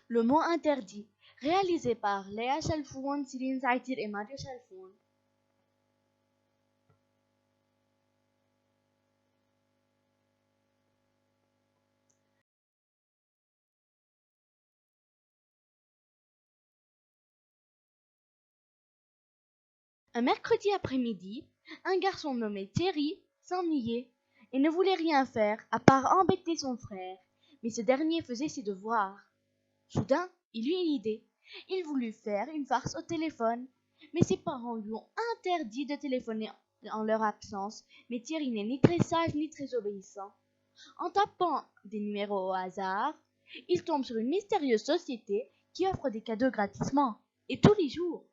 Le mot interdit, réalisé par Léa Chalfoun, Céline Saïtir et Mario Chalfoun. Un mercredi après-midi, un garçon nommé Thierry s'ennuyait et ne voulait rien faire à part embêter son frère, mais ce dernier faisait ses devoirs. Soudain, il eut une idée. Il voulut faire une farce au téléphone, mais ses parents lui ont interdit de téléphoner en leur absence, mais Thierry n'est ni très sage ni très obéissant. En tapant des numéros au hasard, il tombe sur une mystérieuse société qui offre des cadeaux gratuitement, et tous les jours.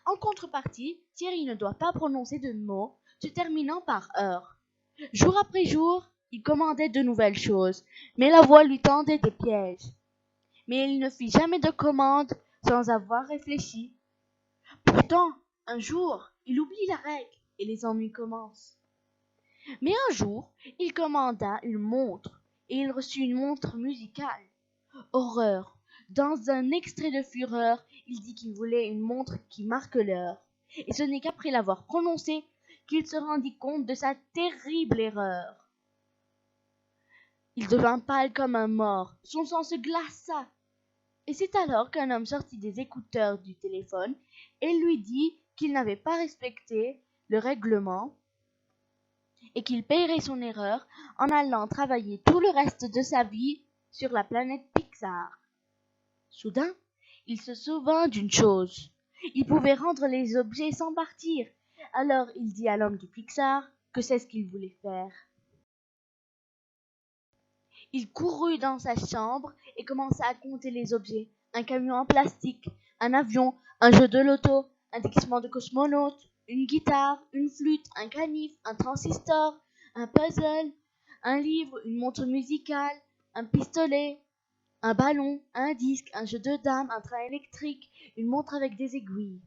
En contrepartie, Thierry ne doit pas prononcer de mots se terminant par heure. Jour après jour, il commandait de nouvelles choses, mais la voix lui tendait des pièges. Mais il ne fit jamais de commande sans avoir réfléchi. Pourtant, un jour, il oublie la règle et les ennuis commencent. Mais un jour, il commanda une montre et il reçut une montre musicale. Horreur! Dans un extrait de fureur, il dit qu'il voulait une montre qui marque l'heure. Et ce n'est qu'après l'avoir prononcé qu'il se rendit compte de sa terrible erreur. Il devint pâle comme un mort, son sang se glaça. Et c'est alors qu'un homme sortit des écouteurs du téléphone et lui dit qu'il n'avait pas respecté le règlement et qu'il paierait son erreur en allant travailler tout le reste de sa vie sur la planète Pixar. Soudain, il se souvint d'une chose. Il pouvait rendre les objets sans partir. Alors il dit à l'homme de Pixar que c'est ce qu'il voulait faire. Il courut dans sa chambre et commença à compter les objets. Un camion en plastique, un avion, un jeu de loto, un déguisement de cosmonaute, une guitare, une flûte, un canif, un transistor, un puzzle, un livre, une montre musicale, un pistolet, un ballon, un disque, un jeu de dames, un train électrique, une montre avec des aiguilles.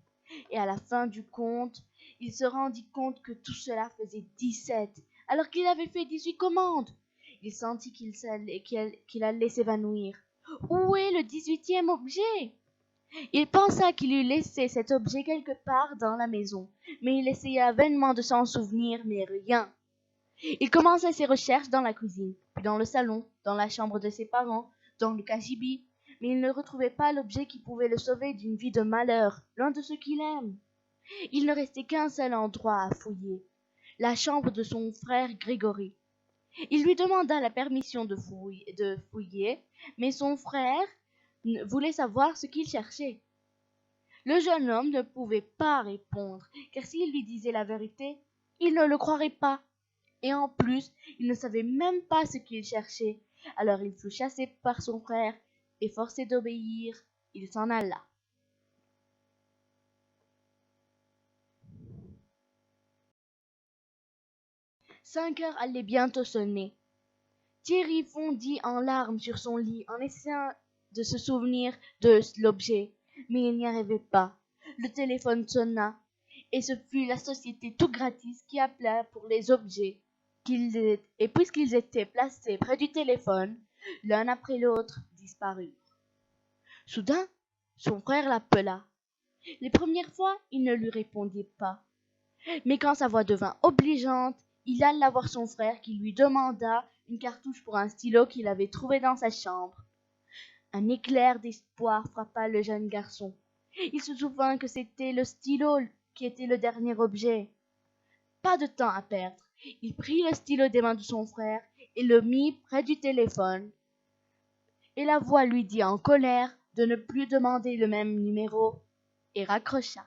Et à la fin du compte, il se rendit compte que tout cela faisait 17, alors qu'il avait fait 18 commandes. Il sentit qu'il allait s'évanouir. Où est le 18e objet? Il pensa qu'il eût laissé cet objet quelque part dans la maison, mais il essaya vainement de s'en souvenir, mais rien. Il commença ses recherches dans la cuisine, puis dans le salon, dans la chambre de ses parents, dans le cagibi, mais il ne retrouvait pas l'objet qui pouvait le sauver d'une vie de malheur, loin de ceux qu'il aime. Il ne restait qu'un seul endroit à fouiller, la chambre de son frère Grégory. Il lui demanda la permission de fouiller, mais son frère voulait savoir ce qu'il cherchait. Le jeune homme ne pouvait pas répondre, car s'il lui disait la vérité, il ne le croirait pas. Et en plus, il ne savait même pas ce qu'il cherchait. Alors il fut chassé par son frère, et forcé d'obéir, il s'en alla. Cinq heures allaient bientôt sonner. Thierry fondit en larmes sur son lit en essayant de se souvenir de l'objet, mais il n'y arrivait pas. Le téléphone sonna, et ce fut la société tout gratis qui appela pour les objets. Et puisqu'ils étaient placés près du téléphone, l'un après l'autre disparurent. Soudain, son frère l'appela. Les premières fois, il ne lui répondit pas. Mais quand sa voix devint obligeante, il alla voir son frère qui lui demanda une cartouche pour un stylo qu'il avait trouvé dans sa chambre. Un éclair d'espoir frappa le jeune garçon. Il se souvint que c'était le stylo qui était le dernier objet. Pas de temps à perdre. Il prit le stylo des mains de son frère et le mit près du téléphone. Et la voix lui dit en colère de ne plus demander le même numéro et raccrocha.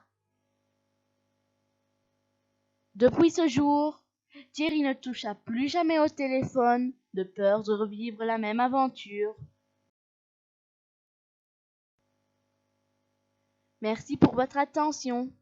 Depuis ce jour, Thierry ne toucha plus jamais au téléphone, de peur de revivre la même aventure. Merci pour votre attention.